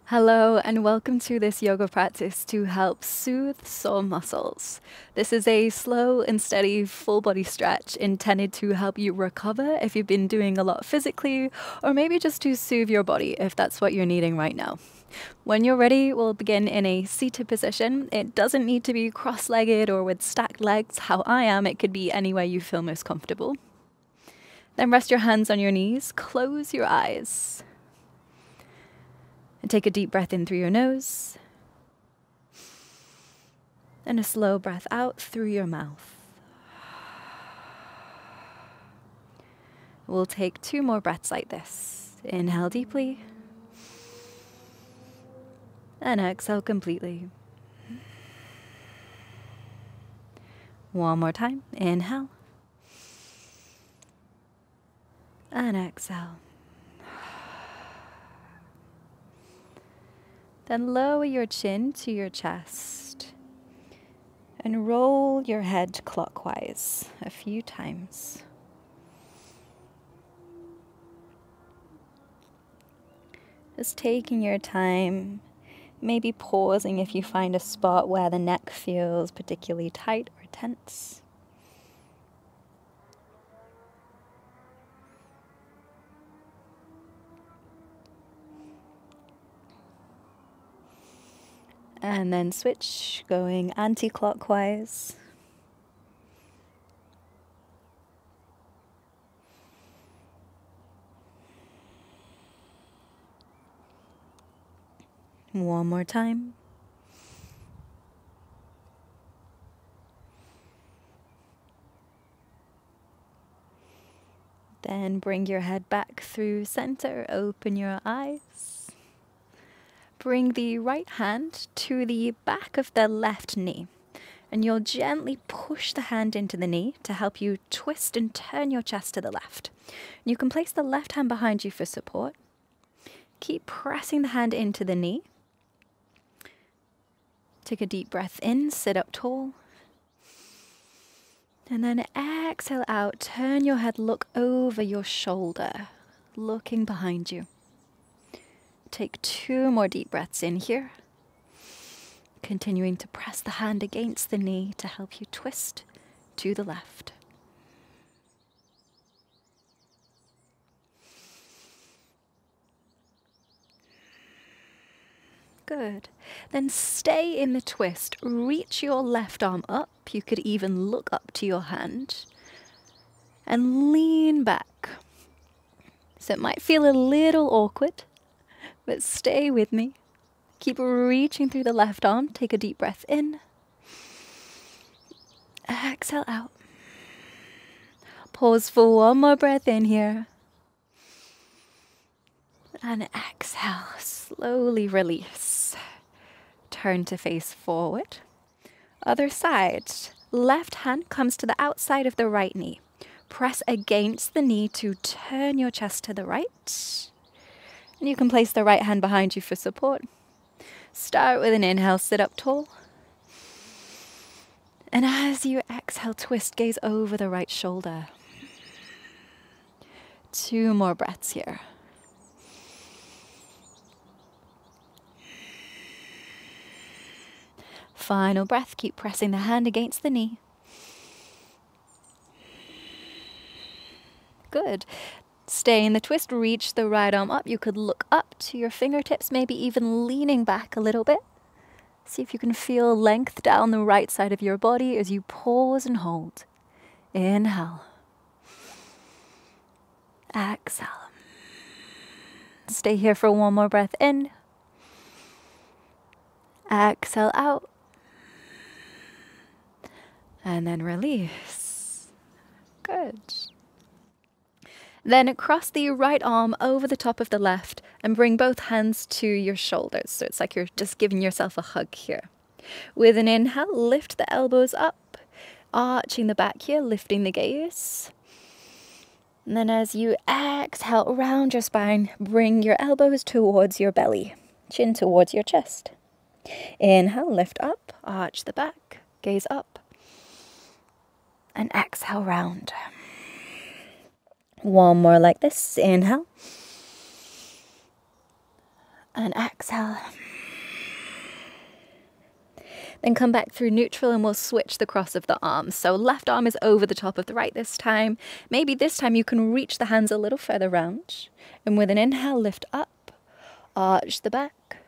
Hello and welcome to this yoga practice to help soothe sore muscles. This is a slow and steady full body stretch intended to help you recover if you've been doing a lot physically, or maybe just to soothe your body if that's what you're needing right now. When you're ready, we'll begin in a seated position. It doesn't need to be cross-legged or with stacked legs. How I am, it could be any way you feel most comfortable. Then rest your hands on your knees, close your eyes. And take a deep breath in through your nose. And a slow breath out through your mouth. We'll take 2 more breaths like this. Inhale deeply. And exhale completely. One more time. Inhale. And exhale. Then lower your chin to your chest and roll your head clockwise a few times. Just taking your time, maybe pausing if you find a spot where the neck feels particularly tight or tense. And then switch, going anti-clockwise. One more time. Then bring your head back through center, open your eyes. Bring the right hand to the back of the left knee, and you'll gently push the hand into the knee to help you twist and turn your chest to the left. You can place the left hand behind you for support. Keep pressing the hand into the knee. Take a deep breath in, sit up tall. And then exhale out, turn your head, look over your shoulder, looking behind you. Take 2 more deep breaths in here. Continuing to press the hand against the knee to help you twist to the left. Good. Then stay in the twist. Reach your left arm up. You could even look up to your hand. And lean back. So it might feel a little awkward, but stay with me. Keep reaching through the left arm. Take a deep breath in. Exhale out. Pause for 1 more breath in here. And exhale. Slowly release. Turn to face forward. Other side. Left hand comes to the outside of the right knee. Press against the knee to turn your chest to the right. And you can place the right hand behind you for support. Start with an inhale, sit up tall. And as you exhale, twist, gaze over the right shoulder. 2 more breaths here. Final breath, keep pressing the hand against the knee. Good. Stay in the twist, reach the right arm up. You could look up to your fingertips, maybe even leaning back a little bit. See if you can feel length down the right side of your body as you pause and hold. Inhale. Exhale. Stay here for 1 more breath in. Exhale out. And then release. Good. Then cross the right arm over the top of the left and bring both hands to your shoulders. So it's like you're just giving yourself a hug here. With an inhale, lift the elbows up, arching the back here, lifting the gaze. And then as you exhale, round your spine, bring your elbows towards your belly, chin towards your chest. Inhale, lift up, arch the back, gaze up. And exhale, round. 1 more like this. Inhale. And exhale. Then come back through neutral and we'll switch the cross of the arms. So left arm is over the top of the right this time. Maybe this time you can reach the hands a little further round. And with an inhale, lift up, arch the back.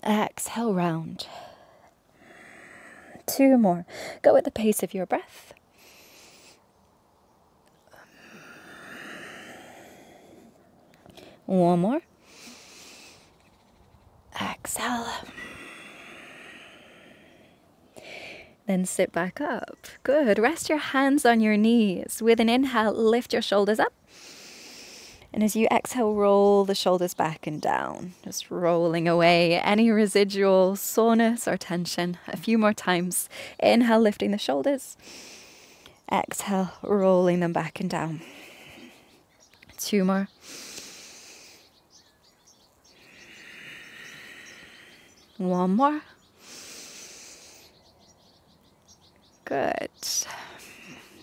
Exhale, round. 2 more. Go at the pace of your breath. One more. Exhale. Then sit back up. Good. Rest your hands on your knees. With an inhale, lift your shoulders up. And as you exhale, roll the shoulders back and down. Just rolling away any residual soreness or tension. A few more times. Inhale, lifting the shoulders. Exhale, rolling them back and down. 2 more. One more. Good.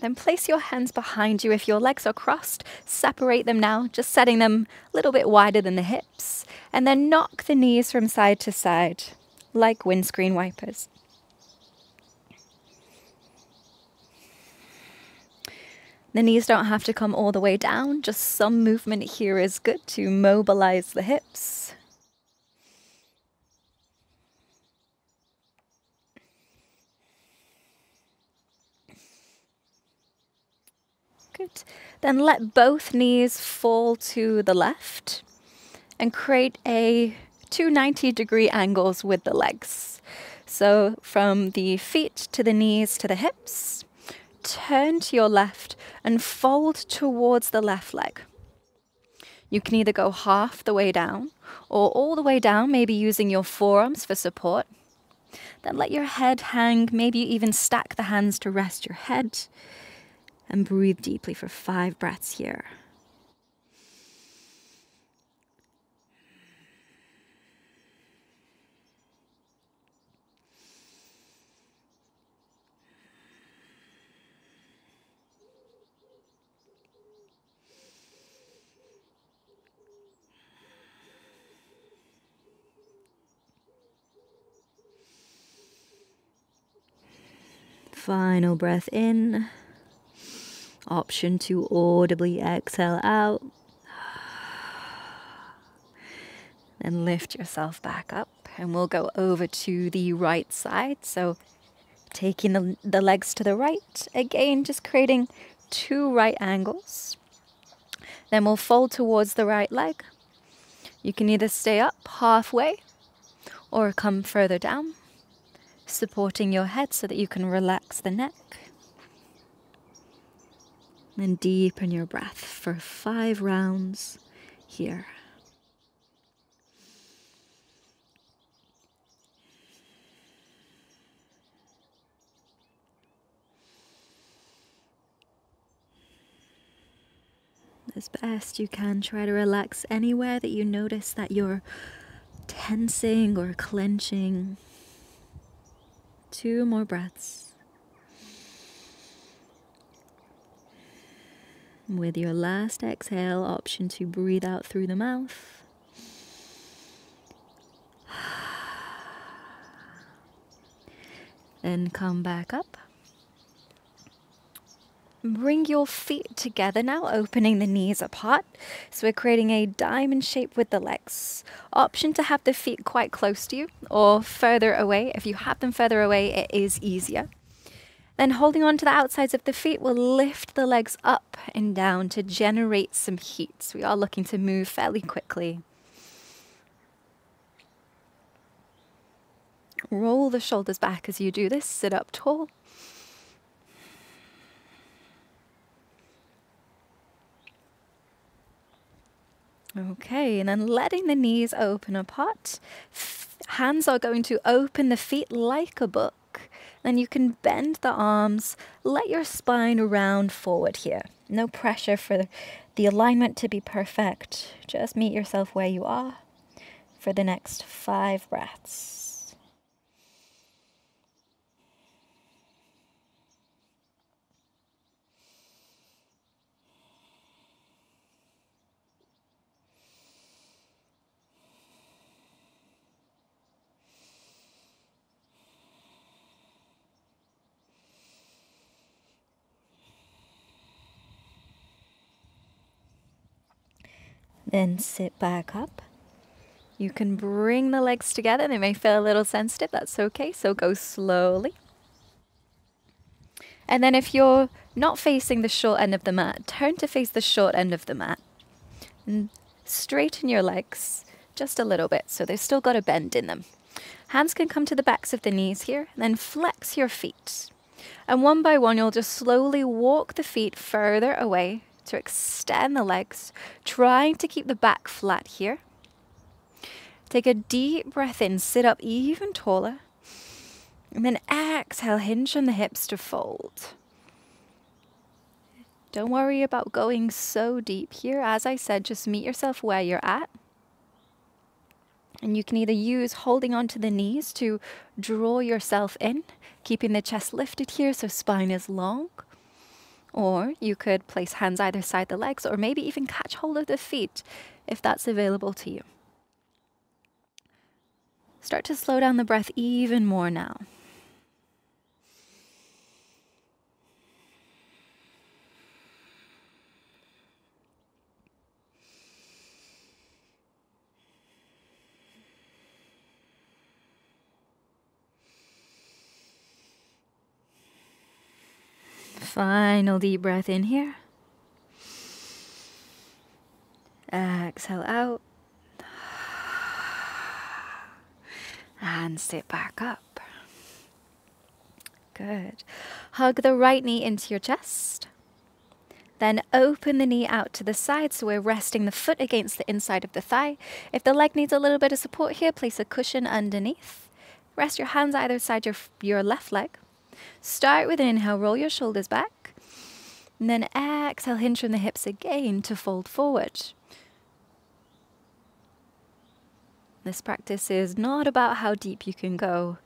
Then place your hands behind you. If your legs are crossed, separate them now, just setting them a little bit wider than the hips. And then knock the knees from side to side, like windscreen wipers. The knees don't have to come all the way down, just some movement here is good to mobilize the hips. Good. Then let both knees fall to the left and create a 290-degree angles with the legs. So from the feet to the knees to the hips, turn to your left and fold towards the left leg. You can either go half the way down or all the way down, maybe using your forearms for support. Then let your head hang, maybe even stack the hands to rest your head. And breathe deeply for 5 breaths here. Final breath in. Option to audibly exhale out. Then lift yourself back up and we'll go over to the right side. So taking the legs to the right, again, just creating 2 right angles. Then we'll fold towards the right leg. You can either stay up halfway or come further down, supporting your head so that you can relax the neck. And deepen your breath for 5 rounds here. As best you can, try to relax anywhere that you notice that you're tensing or clenching. 2 more breaths. With your last exhale, option to breathe out through the mouth. Then come back up. Bring your feet together now, opening the knees apart. So we're creating a diamond shape with the legs. Option to have the feet quite close to you or further away. If you have them further away, it is easier. Then holding on to the outsides of the feet, we'll lift the legs up and down to generate some heat. So we are looking to move fairly quickly. Roll the shoulders back as you do this. Sit up tall. Okay, and then letting the knees open apart. Hands are going to open the feet like a book. Then you can bend the arms, let your spine round forward here. No pressure for the alignment to be perfect. Just meet yourself where you are for the next 5 breaths. Then sit back up. You can bring the legs together. They may feel a little sensitive. That's okay. So go slowly. And then if you're not facing the short end of the mat, turn to face the short end of the mat. And straighten your legs just a little bit so they've still got a bend in them. Hands can come to the backs of the knees here. And then flex your feet. And one by one, you'll just slowly walk the feet further away to extend the legs, trying to keep the back flat here. Take a deep breath in, sit up even taller. And then exhale, hinge on the hips to fold. Don't worry about going so deep here. As I said, just meet yourself where you're at. And you can either use holding onto the knees to draw yourself in, keeping the chest lifted here so spine is long. Or you could place hands either side the legs, or maybe even catch hold of the feet if that's available to you. Start to slow down the breath even more now. Final deep breath in here. Exhale out. And sit back up. Good. Hug the right knee into your chest. Then open the knee out to the side so we're resting the foot against the inside of the thigh. If the leg needs a little bit of support here, place a cushion underneath. Rest your hands either side your left leg. Start with an inhale, roll your shoulders back. And then exhale, hinge from the hips again to fold forward. This practice is not about how deep you can go.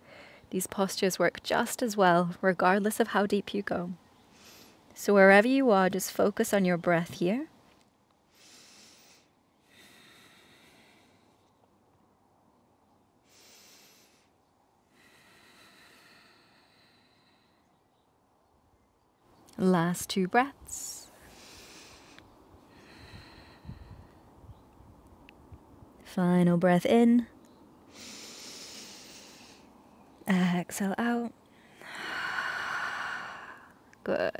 These postures work just as well, regardless of how deep you go. So wherever you are, just focus on your breath here. Last 2 breaths. Final breath in. Exhale out. Good.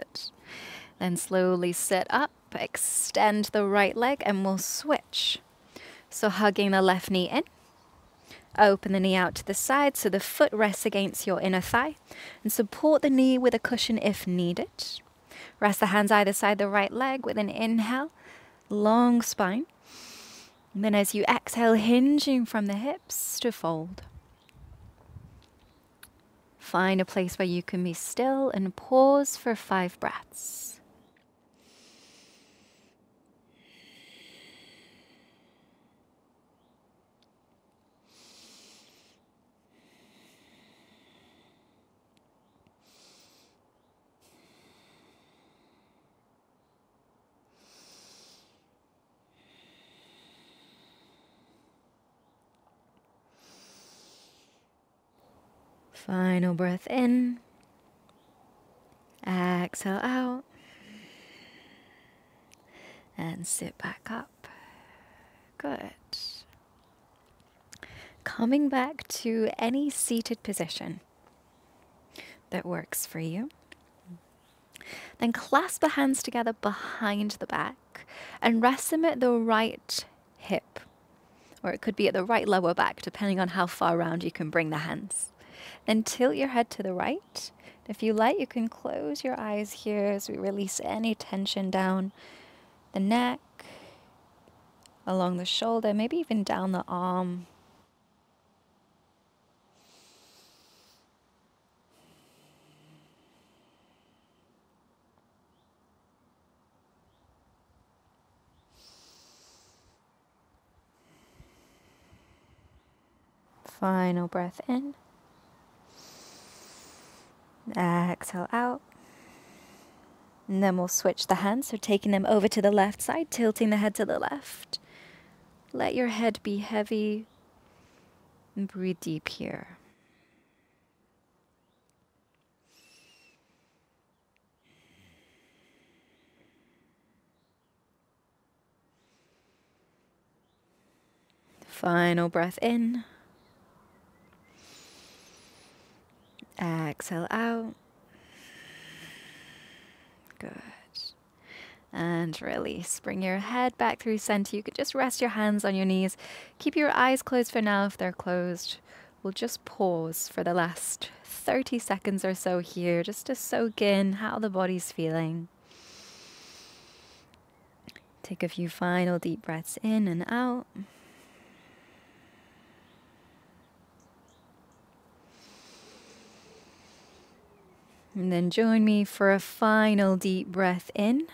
Then slowly sit up, extend the right leg, and we'll switch. So hugging the left knee in. Open the knee out to the side so the foot rests against your inner thigh. And support the knee with a cushion if needed. Rest the hands either side the right leg with an inhale. Long spine. And then as you exhale, hinging from the hips to fold. Find a place where you can be still and pause for 5 breaths. Final breath in. Exhale out. And sit back up. Good. Coming back to any seated position that works for you. Then clasp the hands together behind the back and rest them at the right hip. Or it could be at the right lower back, depending on how far around you can bring the hands. Then tilt your head to the right. If you like, you can close your eyes here as we release any tension down the neck, along the shoulder, maybe even down the arm. Final breath in. Exhale out. And then we'll switch the hands, so taking them over to the left side, tilting the head to the left. Let your head be heavy and breathe deep here. Final breath in. Exhale out. Good. And release. Bring your head back through center. You could just rest your hands on your knees. Keep your eyes closed for now if they're closed. We'll just pause for the last 30 seconds or so here, just to soak in how the body's feeling. Take a few final deep breaths in and out. And then join me for a final deep breath in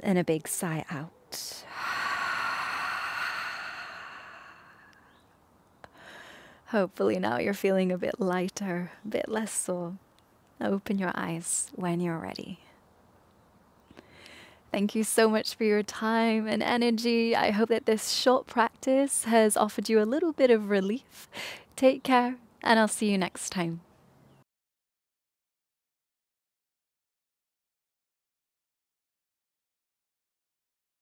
and a big sigh out. Hopefully now you're feeling a bit lighter, a bit less sore. Open your eyes when you're ready. Thank you so much for your time and energy. I hope that this short practice has offered you a little bit of relief. Take care, and I'll see you next time.